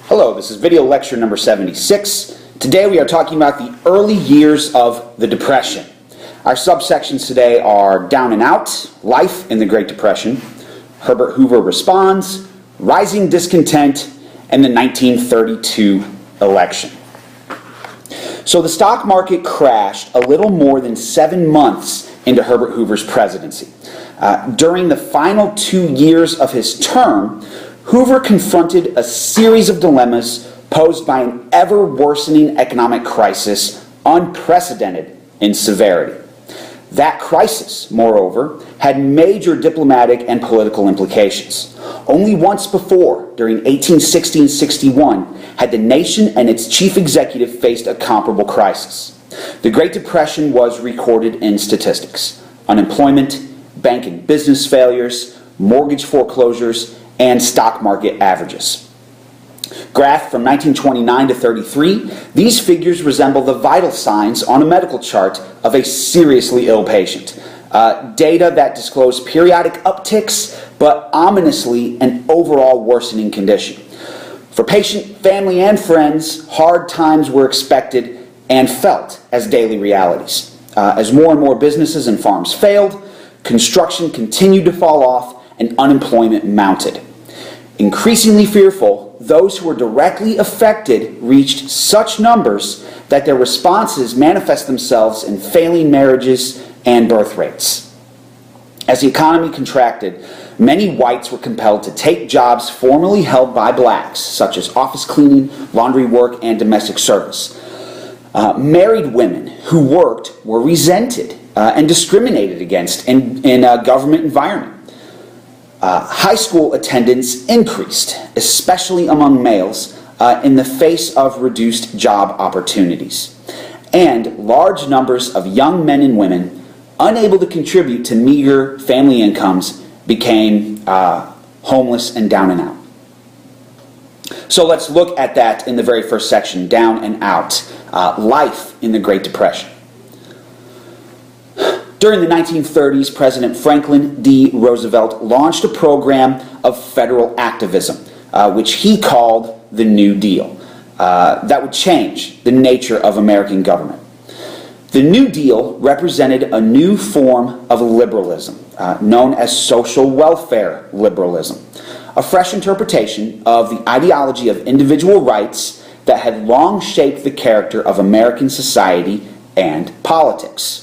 Hello, this is video lecture number 76. Today we are talking about the early years of the Depression. Our subsections today are Down and Out, Life in the Great Depression, Herbert Hoover Responds, Rising Discontent, and the 1932 election. So the stock market crashed a little more than 7 months into Herbert Hoover's presidency. During the final 2 years of his term, Hoover confronted a series of dilemmas posed by an ever-worsening economic crisis, unprecedented in severity. That crisis, moreover, had major diplomatic and political implications. Only once before, during 1860 and 61, had the nation and its chief executive faced a comparable crisis. The Great Depression was recorded in statistics: unemployment, bank and business failures, mortgage foreclosures, and stock market averages. Graphed from 1929 to 33, these figures resemble the vital signs on a medical chart of a seriously ill patient. Data that disclose periodic upticks, but ominously an overall worsening condition. For patient, family, and friends, hard times were expected and felt as daily realities. As more and more businesses and farms failed, construction continued to fall off, and unemployment mounted. Increasingly fearful, those who were directly affected reached such numbers that their responses manifest themselves in failing marriages and birth rates. As the economy contracted, many whites were compelled to take jobs formerly held by blacks, such as office cleaning, laundry work, and domestic service. Married women who worked were resented and discriminated against in a government environment. High school attendance increased, especially among males, in the face of reduced job opportunities. And large numbers of young men and women, unable to contribute to meager family incomes, became homeless and down and out. So let's look at that in the very first section, Down and Out, Life in the Great Depression. During the 1930s, President Franklin D. Roosevelt launched a program of federal activism, which he called the New Deal, that would change the nature of American government. The New Deal represented a new form of liberalism, known as social welfare liberalism, a fresh interpretation of the ideology of individual rights that had long shaped the character of American society and politics.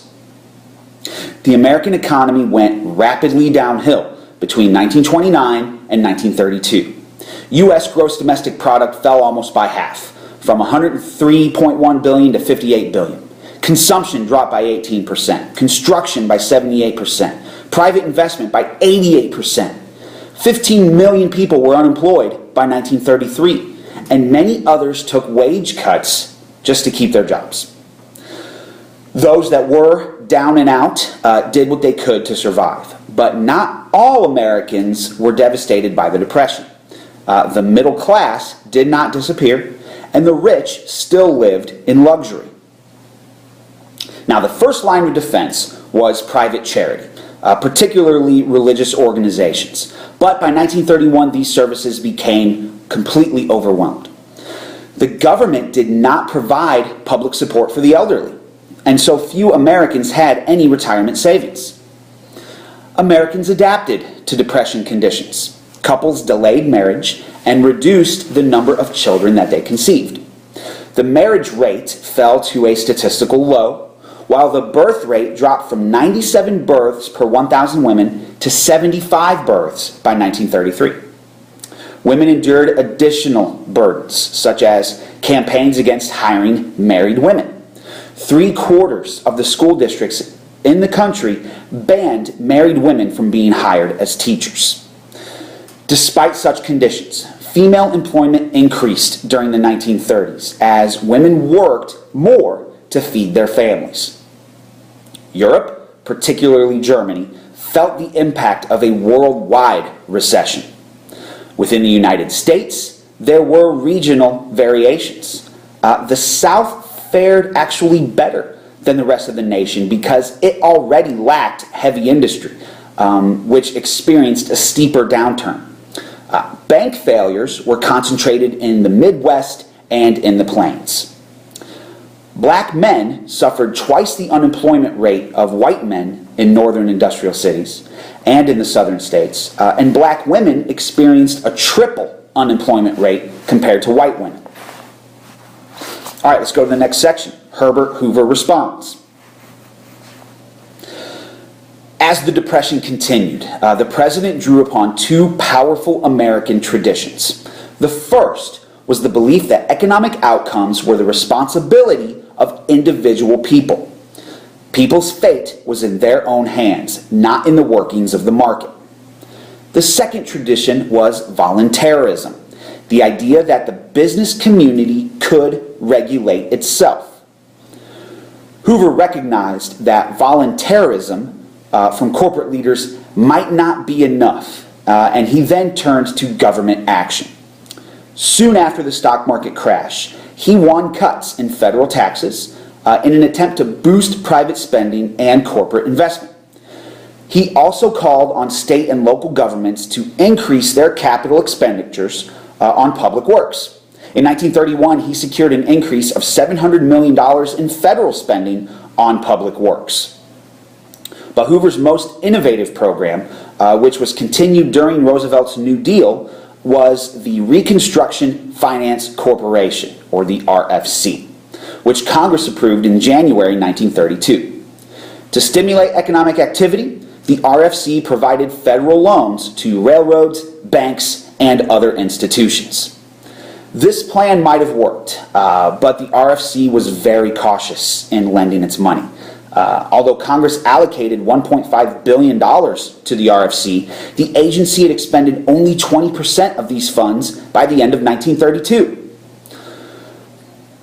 The American economy went rapidly downhill between 1929 and 1932. U.S. gross domestic product fell almost by half, from $103.1 billion to $58 billion. Consumption dropped by 18%, construction by 78%, private investment by 88%. 15 million people were unemployed by 1933, and many others took wage cuts just to keep their jobs. Those that were down and out did what they could to survive. But not all Americans were devastated by the Depression. The middle class did not disappear, and the rich still lived in luxury. Now, the first line of defense was private charity, particularly religious organizations. But by 1931, these services became completely overwhelmed. The government did not provide public support for the elderly, and so few Americans had any retirement savings. Americans adapted to Depression conditions. Couples delayed marriage and reduced the number of children that they conceived. The marriage rate fell to a statistical low, while the birth rate dropped from 97 births per 1,000 women to 75 births by 1933. Women endured additional burdens, such as campaigns against hiring married women. 3/4 of the school districts in the country banned married women from being hired as teachers. Despite such conditions, female employment increased during the 1930s as women worked more to feed their families. Europe, particularly Germany, felt the impact of a worldwide recession. Within the United States, there were regional variations. The South fared actually better than the rest of the nation because it already lacked heavy industry, which experienced a steeper downturn. Bank failures were concentrated in the Midwest and in the Plains. Black men suffered twice the unemployment rate of white men in northern industrial cities and in the southern states, and black women experienced a triple unemployment rate compared to white women. All right, let's go to the next section. Herbert Hoover responds. As the Depression continued, the president drew upon two powerful American traditions. The first was the belief that economic outcomes were the responsibility of individual people. People's fate was in their own hands, not in the workings of the market. The second tradition was voluntarism, the idea that the business community could regulate itself. Hoover recognized that voluntarism from corporate leaders might not be enough, and he then turned to government action. Soon after the stock market crash, he won cuts in federal taxes in an attempt to boost private spending and corporate investment. He also called on state and local governments to increase their capital expenditures on public works. In 1931, he secured an increase of $700 million in federal spending on public works. But Hoover's most innovative program, which was continued during Roosevelt's New Deal, was the Reconstruction Finance Corporation, or the RFC, which Congress approved in January 1932. To stimulate economic activity, the RFC provided federal loans to railroads, banks, and other institutions. This plan might have worked, but the RFC was very cautious in lending its money. Although Congress allocated $1.5 billion to the RFC, the agency had expended only 20% of these funds by the end of 1932.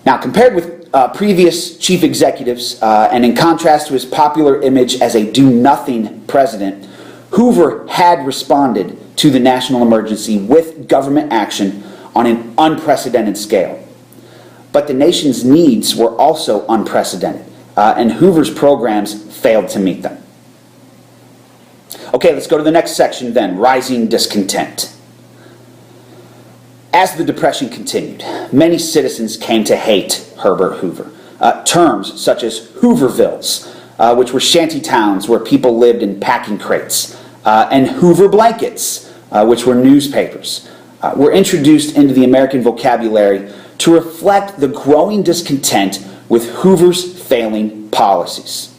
Now, compared with previous chief executives, and in contrast to his popular image as a do-nothing president, Hoover had responded to the national emergency with government action on an unprecedented scale. But the nation's needs were also unprecedented, and Hoover's programs failed to meet them. Okay, let's go to the next section then, rising discontent. As the Depression continued, many citizens came to hate Herbert Hoover. Terms such as Hoovervilles, which were shanty towns where people lived in packing crates, and Hoover blankets, which were newspapers, were introduced into the American vocabulary to reflect the growing discontent with Hoover's failing policies.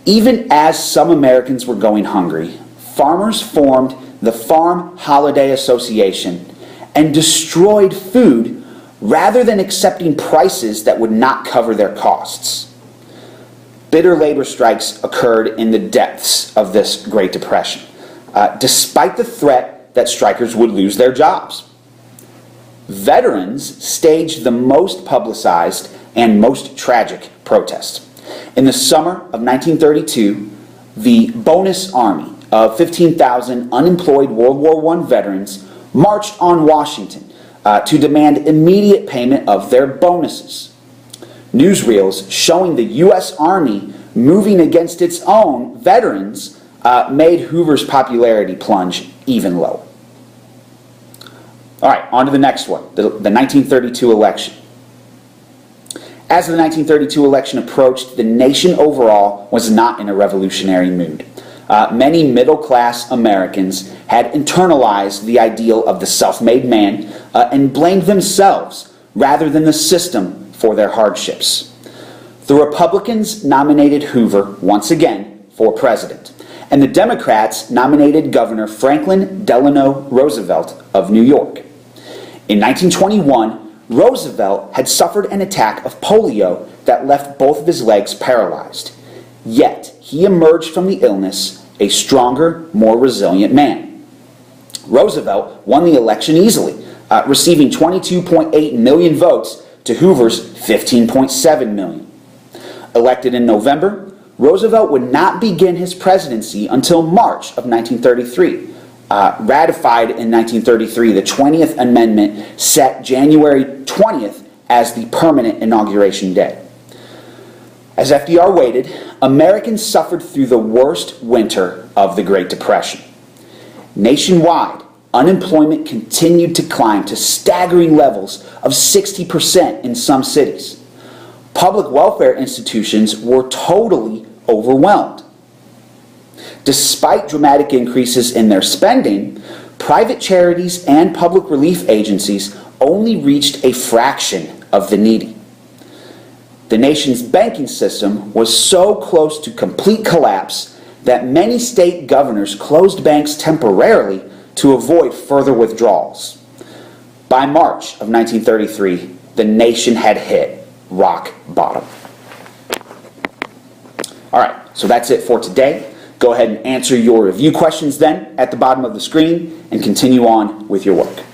Even as some Americans were going hungry, farmers formed the Farm Holiday Association and destroyed food rather than accepting prices that would not cover their costs. Bitter labor strikes occurred in the depths of this Great Depression, despite the threat that strikers would lose their jobs. Veterans staged the most publicized and most tragic protest. In the summer of 1932, the Bonus Army of 15,000 unemployed World War I veterans marched on Washington to demand immediate payment of their bonuses. Newsreels showing the U.S. Army moving against its own veterans made Hoover's popularity plunge even lower. All right, on to the next one, the 1932 election. As the 1932 election approached, the nation overall was not in a revolutionary mood. Many middle-class Americans had internalized the ideal of the self-made man and blamed themselves rather than the system for their hardships. The Republicans nominated Hoover once again for president, and the Democrats nominated Governor Franklin Delano Roosevelt of New York. In 1921, Roosevelt had suffered an attack of polio that left both of his legs paralyzed. Yet, he emerged from the illness a stronger, more resilient man. Roosevelt won the election easily, receiving 22.8 million votes to Hoover's 15.7 million. Elected in November, Roosevelt would not begin his presidency until March of 1933. Ratified in 1933, the 20th Amendment set January 20th as the permanent inauguration day. As FDR waited, Americans suffered through the worst winter of the Great Depression. Nationwide, unemployment continued to climb to staggering levels of 60% in some cities. Public welfare institutions were totally overwhelmed. Despite dramatic increases in their spending, private charities and public relief agencies only reached a fraction of the needy. The nation's banking system was so close to complete collapse that many state governors closed banks temporarily to avoid further withdrawals. By March of 1933, the nation had hit rock bottom. All right, so that's it for today. Go ahead and answer your review questions then at the bottom of the screen and continue on with your work.